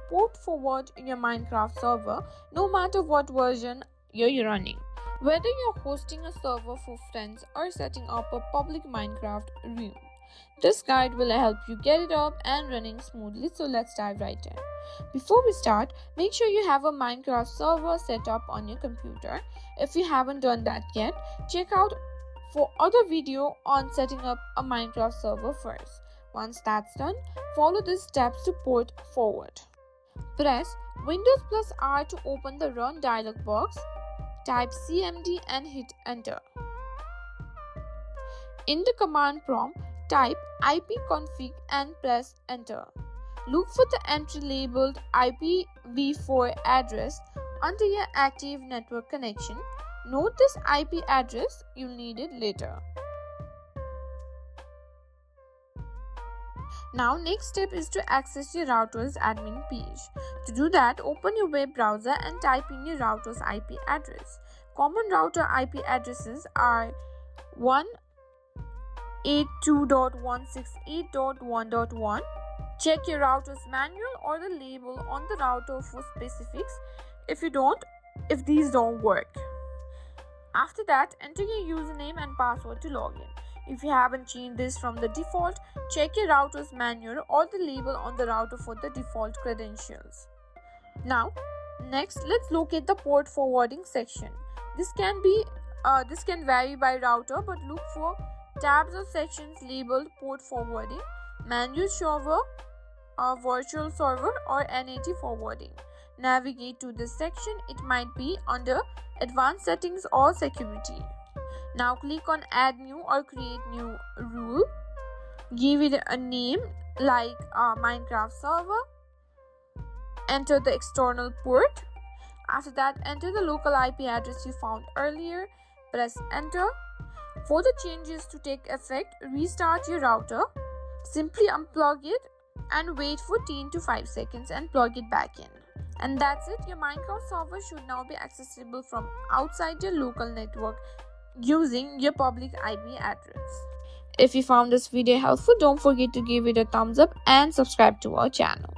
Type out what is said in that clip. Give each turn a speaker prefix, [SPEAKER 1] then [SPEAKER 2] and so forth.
[SPEAKER 1] port forward your Minecraft server no matter what version you're running. Whether you're hosting a server for friends or setting up a public Minecraft room, this guide will help you get it up and running smoothly. So let's dive right in. Before we start, make sure you have a Minecraft server set up on your computer. If you haven't done that yet, check out for other video on setting up a Minecraft server first. Once that's done, follow these steps to port forward. Press Windows plus R to open the Run dialog box. Type cmd and hit enter. In the command prompt, type ipconfig and press enter. Look for the entry labeled IPv4 address under your active network connection. Note this IP address, you'll need it later. Now next step is to access your router's admin page. To do that, open your web browser and type in your router's IP address. Common router IP addresses are 182.168.1.1. Check your router's manual or the label on the router for specifics if these don't work. After that, enter your username and password to log in. If you haven't changed this from the default, check your router's manual or the label on the router for the default credentials. Now, next, let's locate the port forwarding section. This can vary by router, but look for tabs or sections labeled port forwarding, manual server, virtual server, or NAT forwarding. Navigate to this section. It might be under advanced settings or security. Now click on add new or create new rule. Give it a name like Minecraft server. Enter the external port. After that, enter the local IP address you found earlier. Press enter. For the changes to take effect, restart your router. Simply unplug it and wait for 10 to 5 seconds and plug it back in. And that's it. Your Minecraft server should now be accessible from outside your local network using your public IP address. If you found this video helpful, don't forget to give it a thumbs up and subscribe to our channel.